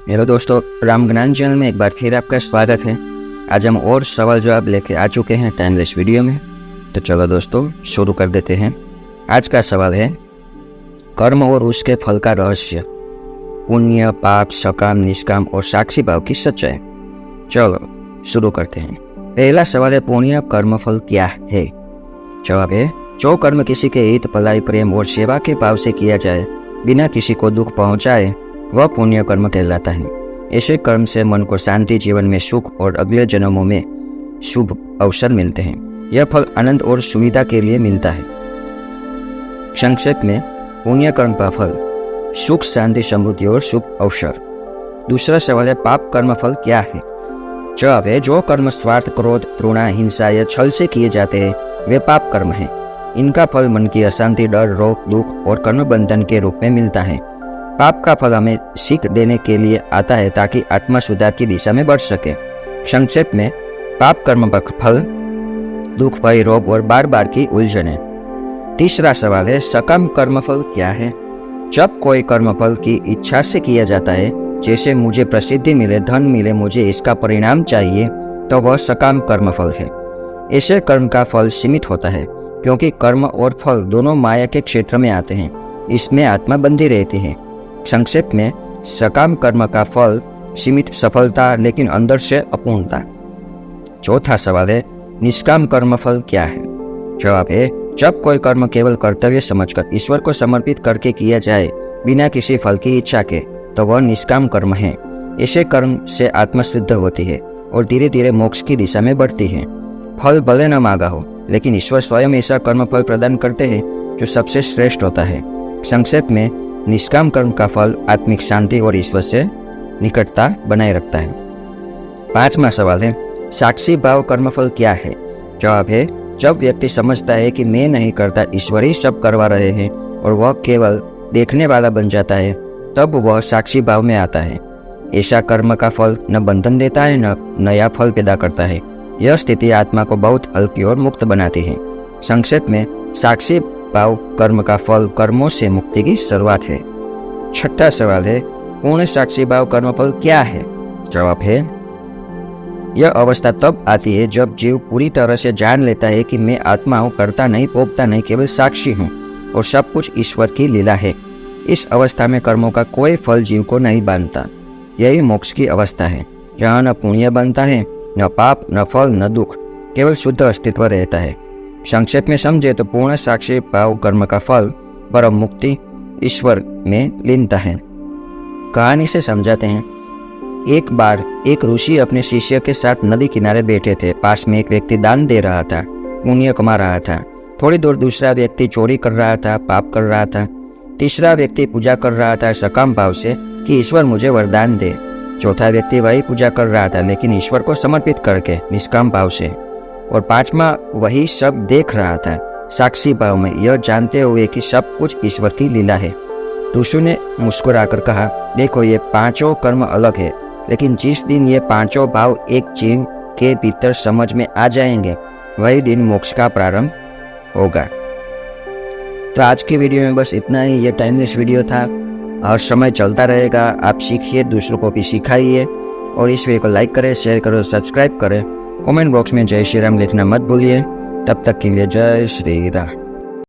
Hello दोस्तों, राम ज्ञान channel में एक बार फिर आपका स्वागत है। आज हम और सवाल जवाब लेके आ चुके हैं टाइमलेस वीडियो में। तो चलो दोस्तों शुरू कर देते हैं। आज का सवाल है, कर्म और उसके फल का रहस्य, पुण्य, पाप, सकाम, निष्काम और साक्षी भाव की सच्चाई। चलो शुरू करते हैं। पहला सवाल है, पुण्य कर्म फल क्या है? जवाब है, जो कर्म किसी के हित, भलाई, प्रेम और सेवा के भाव से किया जाए, बिना किसी को दुख पहुंचाए, वह पुण्य कर्म कहलाता है। ऐसे कर्म से मन को शांति, जीवन में सुख और अगले जन्मों में शुभ अवसर मिलते हैं। यह फल आनंद और सुविधा के लिए मिलता है। संक्षेप में, पुण्य कर्म का फल सुख, शांति, समृद्धि और शुभ अवसर। दूसरा सवाल है, पाप कर्म फल क्या है? जवाब है, जो कर्म स्वार्थ, क्रोध, तृणा, हिंसा या छल से किए जाते हैं, वे पाप कर्म हैं। इनका फल मन की अशांति, डर, रोग, दुख और कर्म बंधन के रूप में मिलता है। पाप का फल हमें सीख देने के लिए आता है ताकि आत्मा सुधार की दिशा में बढ़ सके। संक्षेप में, पाप कर्म का फल दुख, भय, रोग और बार बार की उलझने। तीसरा सवाल है, सकाम कर्म फल क्या है? जब कोई कर्म फल की इच्छा से किया जाता है, जैसे मुझे प्रसिद्धि मिले, धन मिले, मुझे इसका परिणाम चाहिए, तो वह सकाम कर्म फल है। ऐसे कर्म का फल सीमित होता है क्योंकि कर्म और फल दोनों माया के क्षेत्र में आते हैं। इसमें आत्मा बंधी रहती है। संक्षेप में, सकाम कर्म का फल सीमित सफलता, लेकिन अंदर से अपूर्णता। चौथा सवाल है, निष्काम कर्म फल क्या है? जवाब है, जब कोई कर्म केवल कर्तव्य समझकर ईश्वर को समर्पित करके किया जाए, बिना किसी फल की इच्छा के, तो वह निष्काम कर्म है। ऐसे कर्म से आत्मा शुद्ध होती है और धीरे धीरे मोक्ष की दिशा में बढ़ती है। फल भले न मांगा हो, लेकिन ईश्वर स्वयं ऐसा कर्म फल प्रदान करते हैं जो सबसे श्रेष्ठ होता है। संक्षेप में, निष्काम कर्म का फल आत्मिक शांति और ईश्वर से निकटता बनाए रखता है। पांचवा सवाल है, साक्षी भाव कर्मफल क्या है? जवाब है, जब व्यक्ति समझता है कि मैं नहीं करता, ईश्वर ही सब करवा रहे हैं, और वह केवल देखने वाला बन जाता है, तब वह साक्षी भाव में आता है। ऐसा कर्म का फल न बंधन देता है, न नया फल पैदा करता है। यह स्थिति आत्मा को बहुत हल्की और मुक्त बनाती है। संक्षेप में, साक्षी भाव कर्म का फल कर्मों से मुक्ति की शुरुआत है। छठा सवाल है, पूर्ण साक्षी भाव कर्म फल क्या है? जवाब है, यह अवस्था तब आती है जब जीव पूरी तरह से जान लेता है कि मैं आत्मा हूँ, करता नहीं, भोगता नहीं, केवल साक्षी हूँ और सब कुछ ईश्वर की लीला है। इस अवस्था में कर्मों का कोई फल जीव को नहीं बांधता। यही मोक्ष की अवस्था है, जहाँ न पुण्य बनता है, न पाप, न फल, न दुख, केवल शुद्ध अस्तित्व रहता है। संक्षेप में समझे तो पूर्ण साक्षी भाव कर्म का फल परम मुक्ति, ईश्वर में लीनता है। कहानी से समझाते हैं। एक बार एक ऋषि अपने शिष्य के साथ नदी किनारे बैठे थे। पास में एक व्यक्ति दान दे रहा था, पुण्य कमा रहा था। थोड़ी दूर दूसरा व्यक्ति चोरी कर रहा था, पाप कर रहा था। तीसरा व्यक्ति पूजा कर रहा था सकाम भाव से कि ईश्वर मुझे वरदान दे। चौथा व्यक्ति वही पूजा कर रहा था, लेकिन ईश्वर को समर्पित करके निष्काम भाव से। और पांचवा वही सब देख रहा था साक्षी भाव में, यह जानते हुए कि सब कुछ ईश्वर की लीला है। ऋषि ने मुस्कुराकर कहा, देखो, ये पांचों कर्म अलग है, लेकिन जिस दिन ये पांचों भाव एक जीव के भीतर समझ में आ जाएंगे, वही दिन मोक्ष का प्रारंभ होगा। तो आज की वीडियो में बस इतना ही। ये टाइमलेस वीडियो था, हर समय चलता रहेगा। आप सीखिए, दूसरों को भी सिखाइए, और इस वीडियो को लाइक करें, शेयर करें, सब्सक्राइब करें। कमेंट बॉक्स में जय श्री राम लिखना मत भूलिए। तब तक के लिए जय श्री राम।